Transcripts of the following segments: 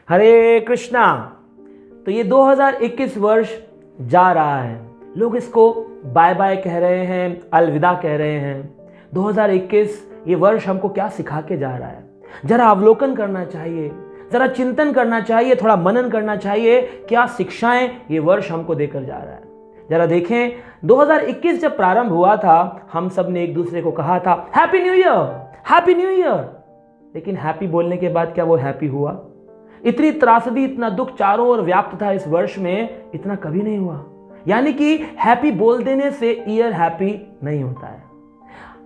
हरे कृष्णा। तो ये 2021 वर्ष जा रहा है, लोग इसको बाय बाय कह रहे हैं, अलविदा कह रहे हैं। 2021 ये वर्ष हमको क्या सिखा के जा रहा है, जरा अवलोकन करना चाहिए, जरा चिंतन करना चाहिए, थोड़ा मनन करना चाहिए, क्या शिक्षाएं ये वर्ष हमको देकर जा रहा है। जरा देखें, 2021 जब प्रारंभ हुआ था, हम सब ने एक दूसरे को कहा था happy new year, happy new year. लेकिन हैप्पी बोलने के बाद क्या वो हैप्पी हुआ? इतनी त्रासदी, इतना दुख चारों ओर व्याप्त था इस वर्ष में, इतना कभी नहीं हुआ। यानी कि हैप्पी बोल देने से ईयर हैप्पी नहीं होता है।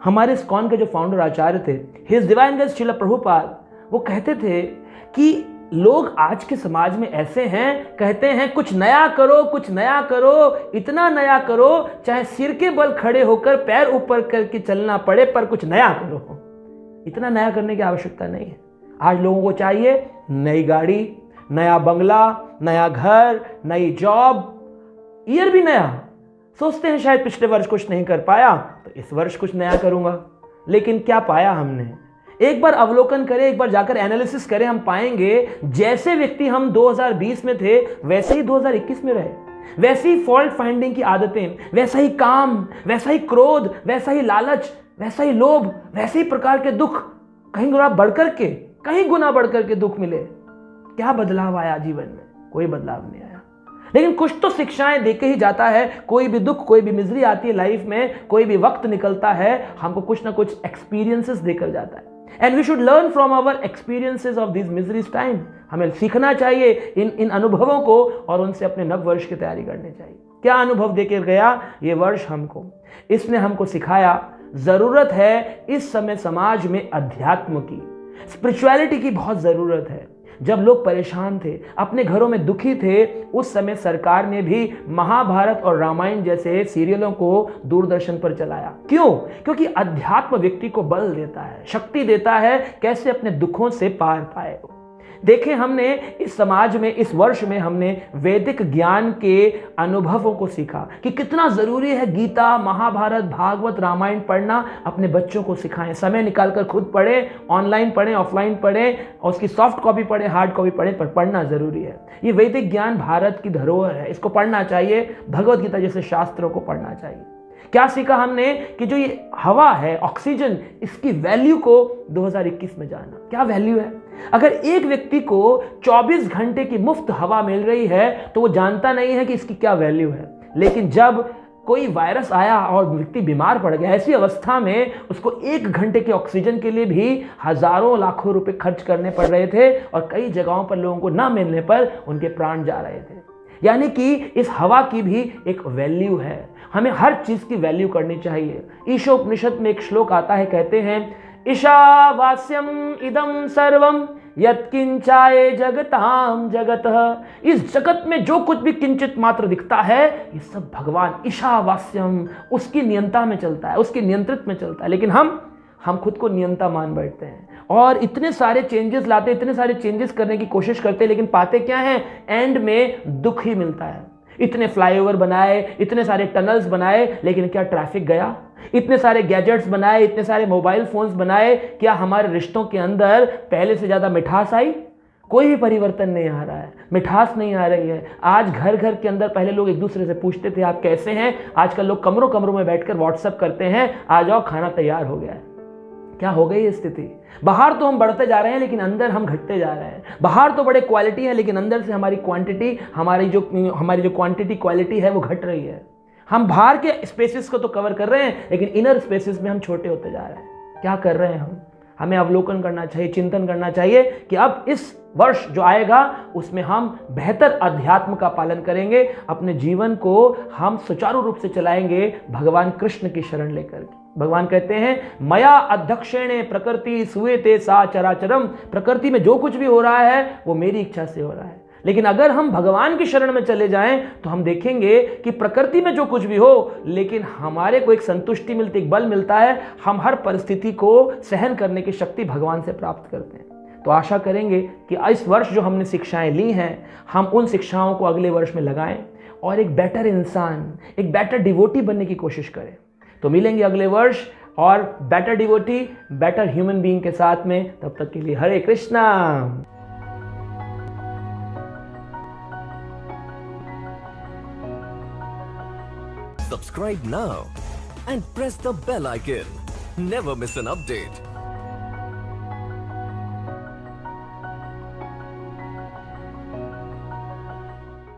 हमारे इस्कॉन के जो फाउंडर आचार्य थे, his divine grace Srila Prabhupada, वो कहते थे कि लोग आज के समाज में ऐसे हैं, कहते हैं कुछ नया करो, कुछ नया करो, इतना नया करो चाहे सिर के बल खड़े होकर पैर ऊपर करके चलना पड़े, पर कुछ नया करो। इतना नया करने की आवश्यकता नहीं है। आज लोगों को चाहिए नई गाड़ी, नया बंगला, नया घर, नई जॉब, ईयर भी नया। सोचते हैं शायद पिछले वर्ष कुछ नहीं कर पाया तो इस वर्ष कुछ नया करूंगा। लेकिन क्या पाया हमने? एक बार अवलोकन करें, एक बार जाकर एनालिसिस करें, हम पाएंगे जैसे व्यक्ति हम 2020 में थे वैसे ही 2021 में रहे। वैसी ही फॉल्ट फाइंडिंग की आदतें, वैसा ही काम, वैसा ही क्रोध, वैसा ही लालच, वैसा ही लोभ, वैसे ही प्रकार के दुख, कहीं गुना बढ़कर के दुख मिले। क्या बदलाव आया जीवन में? कोई बदलाव नहीं आया। लेकिन कुछ तो शिक्षाएं देके ही जाता है। कोई भी दुख, कोई भी मिजरी आती है लाइफ में, कोई भी वक्त निकलता है, हमको कुछ ना कुछ एक्सपीरियंसेस देकर जाता है। And we should learn from our experiences of this miseries time. हमें सीखना चाहिए इन अनुभवों को और उनसे अपने नव वर्ष की तैयारी करनी चाहिए। क्या अनुभव देकर गया ये वर्ष हमको? इसने हमको सिखाया जरूरत है इस समय समाज में अध्यात्म की, स्पिरिचुअलिटी की बहुत जरूरत है। जब लोग परेशान थे, अपने घरों में दुखी थे, उस समय सरकार ने भी महाभारत और रामायण जैसे सीरियलों को दूरदर्शन पर चलाया। क्यों? क्योंकि अध्यात्म व्यक्ति को बल देता है, शक्ति देता है, कैसे अपने दुखों से पार पाए। देखें, हमने इस समाज में, इस वर्ष में हमने वैदिक ज्ञान के अनुभवों को सीखा कि कितना जरूरी है गीता, महाभारत, भागवत, रामायण पढ़ना। अपने बच्चों को सिखाएं, समय निकालकर खुद पढ़ें, ऑनलाइन पढ़ें, ऑफलाइन पढ़ें, और उसकी सॉफ्ट कॉपी पढ़ें, हार्ड कॉपी पढ़ें, पर पढ़ना जरूरी है। ये वैदिक ज्ञान भारत की धरोहर है, इसको पढ़ना चाहिए। भगवत गीता जैसे शास्त्रों को पढ़ना चाहिए। क्या सीखा हमने? कि जो ये हवा है, ऑक्सीजन, इसकी वैल्यू को 2021 में जाना। क्या वैल्यू है? अगर एक व्यक्ति को 24 घंटे की मुफ्त हवा मिल रही है तो वो जानता नहीं है कि इसकी क्या वैल्यू है। लेकिन जब कोई वायरस आया और व्यक्ति बीमार पड़ गया, ऐसी अवस्था में उसको 1 घंटे के ऑक्सीजन के लिए भी हजारों लाखों रुपए खर्च करने पड़ रहे थे, और कई जगहों पर लोगों को ना मिलने पर उनके प्राण जा रहे थे। यानी कि इस हवा की भी एक वैल्यू है। हमें हर चीज की वैल्यू करनी चाहिए। ईशोपनिषद में एक श्लोक आता है, कहते हैं ईशावास्यम इदम सर्वम यत्किंचाय जगताम जगतः। इस जगत में जो कुछ भी किंचित मात्र दिखता है, ये सब भगवान ईशावास्यम, उसकी नियंता में चलता है, उसके नियंत्रित में चलता है। लेकिन हम खुद को नियंता मान बैठते हैं और इतने सारे चेंजेस लाते, इतने सारे चेंजेस करने की कोशिश करते हैं, लेकिन पाते क्या है? एंड में दुख ही मिलता है। इतने फ्लाईओवर बनाए, इतने सारे टनल्स बनाए, लेकिन क्या ट्रैफिक गया? इतने सारे गैजेट्स बनाए, इतने सारे मोबाइल फोन्स बनाए, क्या हमारे रिश्तों के अंदर पहले से ज्यादा मिठास आई? कोई भी परिवर्तन नहीं आ रहा है, मिठास नहीं आ रही है। आज घर घर के अंदर पहले लोग एक दूसरे से पूछते थे आप कैसे हैं, आजकल लोग कमरों कमरों में बैठकर व्हाट्सएप करते हैं, आ जाओ खाना तैयार हो गया है। क्या हो गई स्थिति? बाहर तो हम बढ़ते जा रहे हैं लेकिन अंदर हम घटते जा रहे हैं। बाहर तो बड़े क्वालिटी है लेकिन अंदर से हमारी क्वांटिटी, हमारी जो क्वांटिटी क्वालिटी है वो घट रही है। हम बाहर के स्पेसेस को तो कवर कर रहे हैं लेकिन इनर स्पेसेस में हम छोटे होते जा रहे हैं। क्या कर रहे हैं हम? हमें अवलोकन करना चाहिए, चिंतन करना चाहिए कि अब इस वर्ष जो आएगा उसमें हम बेहतर अध्यात्म का पालन करेंगे, अपने जीवन को हम सुचारू रूप से चलाएंगे भगवान कृष्ण की शरण लेकर। भगवान कहते हैं मया अध्यक्षेणे प्रकृति सुएते सा चराचरम। प्रकृति में जो कुछ भी हो रहा है वो मेरी इच्छा से हो रहा है। लेकिन अगर हम भगवान की शरण में चले जाएं तो हम देखेंगे कि प्रकृति में जो कुछ भी हो, लेकिन हमारे को एक संतुष्टि मिलती, एक बल मिलता है। हम हर परिस्थिति को सहन करने की शक्ति भगवान से प्राप्त करते हैं। तो आशा करेंगे कि इस वर्ष जो हमने शिक्षाएं ली हैं, हम उन शिक्षाओं को अगले वर्ष में लगाएं और एक बेटर इंसान, एक बेटर डिवोटी बनने की कोशिश करें। तो मिलेंगे अगले वर्ष और better devotee, better human being के साथ में। तब तक के लिए हरे Krishna. Subscribe now and press the bell icon. Never miss an update.